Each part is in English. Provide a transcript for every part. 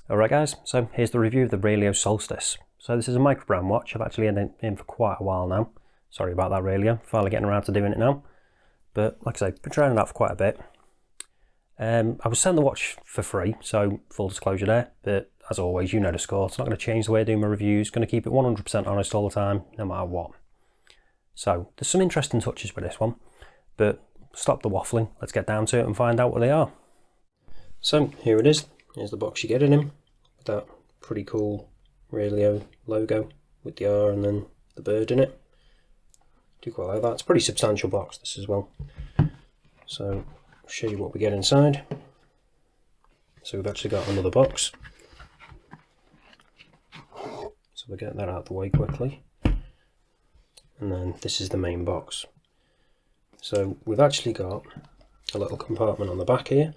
Alright guys, so here's the review of the Relio Solstice. So this is a Microbrand watch. I've actually had it in for quite a while now. Sorry about that, Relio. Finally getting around to doing it now. But like I say, been trying it out for quite a bit. I was sent the watch for free, so full disclosure there. But as always, you know the score. It's not going to change the way I do my reviews. Going to keep it 100% honest all the time, no matter what. So there's some interesting touches with this one. But stop the waffling. Let's get down to it and find out what they are. So here it is. Here's the box you get in him. That pretty cool Relio logo with the R and then the bird in it. Do quite like that. It's a pretty substantial box this as well. So I'll show you what we get inside. So we've actually got another box. So we'll get that out of the way quickly. And then this is the main box. So we've actually got a little compartment on the back here.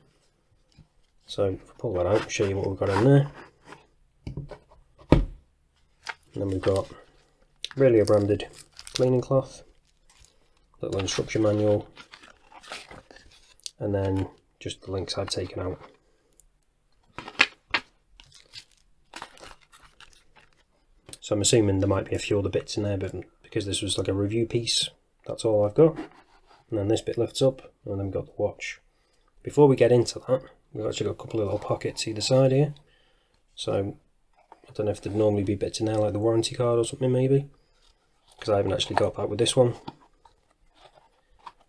So if I pull that out, show you what we've got in there. And then we've got Relio branded cleaning cloth, little instruction manual, and then just the links I've taken out. So I'm assuming there might be a few other bits in there, but because this was like a review piece, that's all I've got. And then this bit lifts up, and then we've got the watch. Before we get into that, we've actually got a couple of little pockets either side here. So I don't know if there'd normally be bits in there like the warranty card or something maybe, because I haven't actually got that with this one.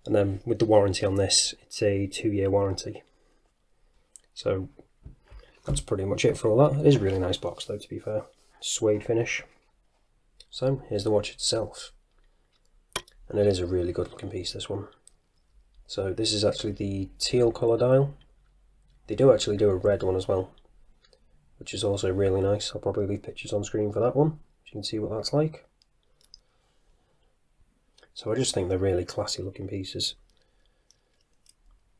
And then with the warranty on this, it's a 2-year warranty. So that's pretty much it for all that. It is a really nice box though, to be fair. Suede finish. So here's the watch itself. And it is a really good looking piece, this one. So this is actually the teal colour dial. They do actually do a red one as well, which is also really nice. I'll probably leave pictures on screen for that one, so you can see what that's like. So I just think they're really classy looking pieces.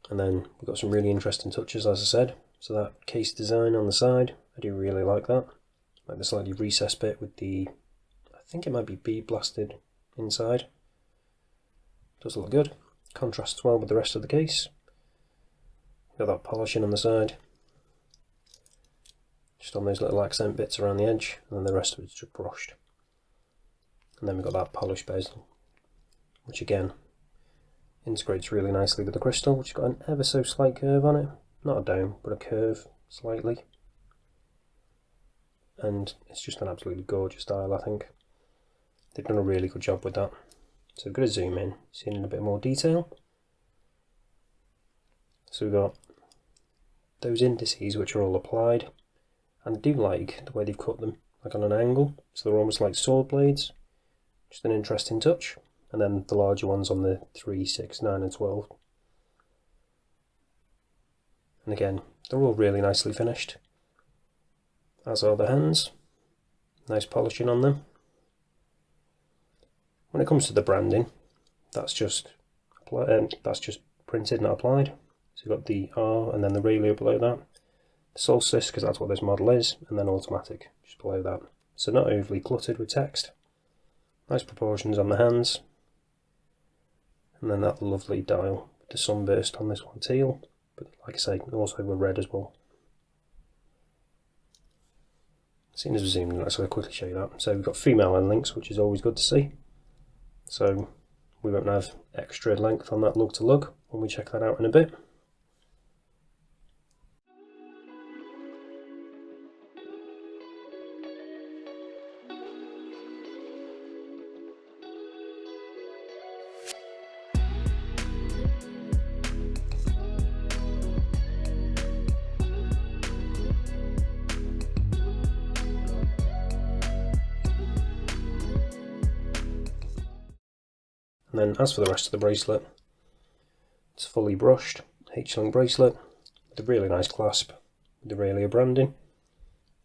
And then we've got some really interesting touches, as I said. So that case design on the side, I do really like that. Like the slightly recessed bit with the, I think it might be bead blasted inside. Does look good. Contrasts well with the rest of the case. Got that polishing on the side. Just on those little accent bits around the edge, and then the rest of it's just brushed. And then we've got that polished bezel, which again integrates really nicely with the crystal, which has got an ever so slight curve on it. Not a dome, but a curve slightly. And it's just an absolutely gorgeous dial, I think. They've done a really good job with that. So I'm going to zoom in, see in a bit more detail. So we've got those indices which are all applied. And I do like the way they've cut them, like on an angle, so they're almost like sword blades. Just an interesting touch. And then the larger ones on the 3, 6, 9 and 12. And again, they're all really nicely finished, as are the hands. Nice polishing on them. When it comes to the branding, that's just printed, not applied. So you've got the R and then the Relio below that. Solstice, because that's what this model is, and then automatic just below that. So not overly cluttered with text. Nice proportions on the hands. And then that lovely dial with the sunburst on this one, teal, but like I say, also with red as well. Seeing as we're zooming in, I'll quickly show you that. So we've got female end links, which is always good to see. So we won't have extra length on that lug to lug when we check that out in a bit. And then as for the rest of the bracelet, it's fully brushed H-link bracelet with a really nice clasp with the Relio branding.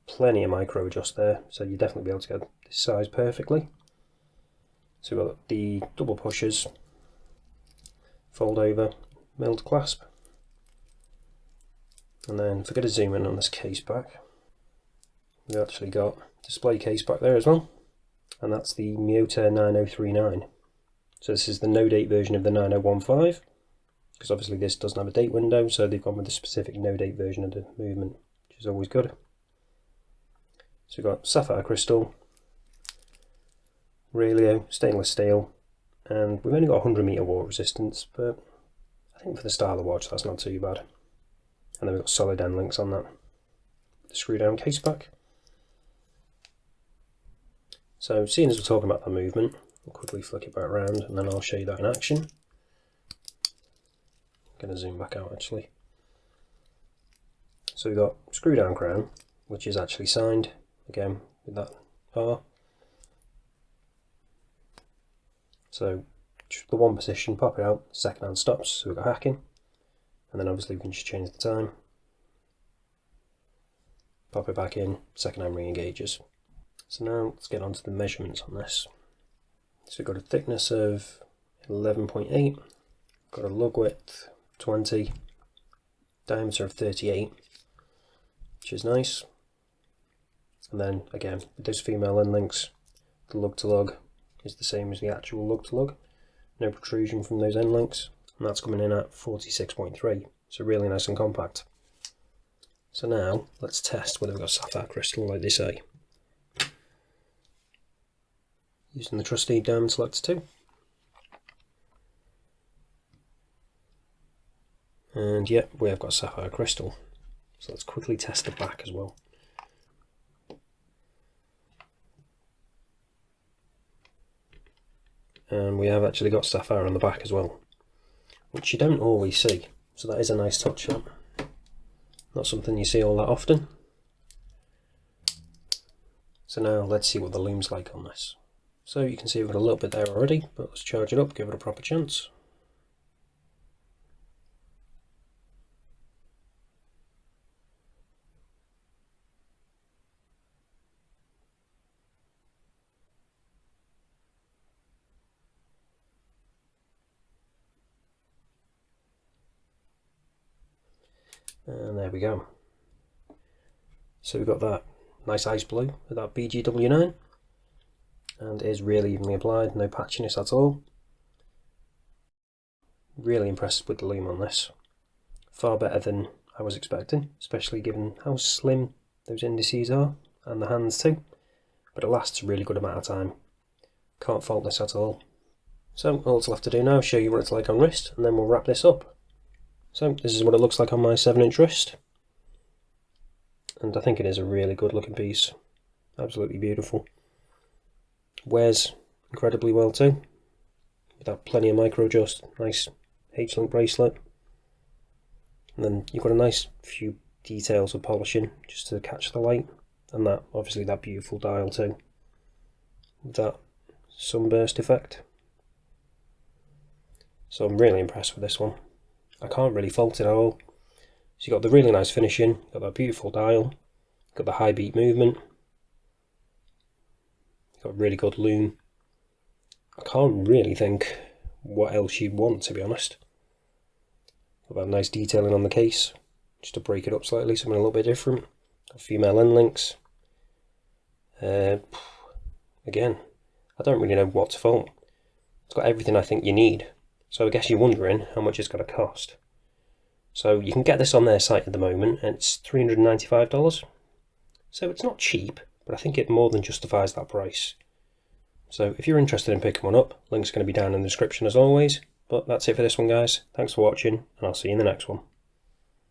Plenty of micro adjust there, so you'll definitely be able to get this size perfectly. So we've got the double pushers, fold over, milled clasp. And then if I get a zoom in on this case back, we've actually got display case back there as well, and that's the Miyota 9039. So this is the no date version of the 9015, because obviously this doesn't have a date window, so they've gone with the specific no date version of the movement, which is always good. So we've got sapphire crystal, Relio stainless steel, and we've only got 100 meter water resistance, but I think for the style of watch that's not too bad. And then we've got solid end links on that. The screw down case back. So seeing as we're talking about that movement, I'll quickly flick it back around and then I'll show you that in action. I'm going to zoom back out actually. So we've got screw down crown, which is actually signed again with that R. So the one position, pop it out, second hand stops, so we've got hacking, and then obviously we can just change the time. Pop it back in, second hand re-engages. So now let's get on to the measurements on this. So we've got a thickness of 11.8, got a lug width 20, diameter of 38, which is nice. And then again, with those female end links, the lug to lug is the same as the actual lug to lug. No protrusion from those end links, and that's coming in at 46.3, so really nice and compact. So now let's test whether we've got sapphire crystal like they say. Using the trusty diamond selector 2. And yep, we have got sapphire crystal. So let's quickly test the back as well. And we have actually got sapphire on the back as well, which you don't always see, so that is a nice touch. That not something you see all that often. So now let's see what the loom's like on this. So you can see we've got a little bit there already, but let's charge it up, give it a proper chance. And there we go. So we've got that nice ice blue with that BGW9, and it is really evenly applied, no patchiness at all. Really impressed with the loom on this. Far better than I was expecting, especially given how slim those indices are, and the hands too. But it lasts a really good amount of time. Can't fault this at all. So all it's left to do now is show you what it's like on wrist, and then we'll wrap this up. So this is what it looks like on my 7-inch wrist, and I think it is a really good looking piece, absolutely beautiful. Wears incredibly well too, with that plenty of micro adjust, nice H-link bracelet, and then you've got a nice few details of polishing just to catch the light, and that obviously that beautiful dial too, with that sunburst effect. So I'm really impressed with this one. I can't really fault it at all. So you've got the really nice finishing, got that beautiful dial, got the high beat movement, you've got a really good loom. I can't really think what else you'd want, to be honest. Got that nice detailing on the case, just to break it up slightly, something a little bit different. Got female end links. Again, I don't really know what to fault. It's got everything I think you need. So I guess you're wondering how much it's going to cost. So you can get this on their site at the moment, and it's $395. So it's not cheap, but I think it more than justifies that price. So if you're interested in picking one up, link's going to be down in the description as always. But that's it for this one, guys. Thanks for watching, and I'll see you in the next one.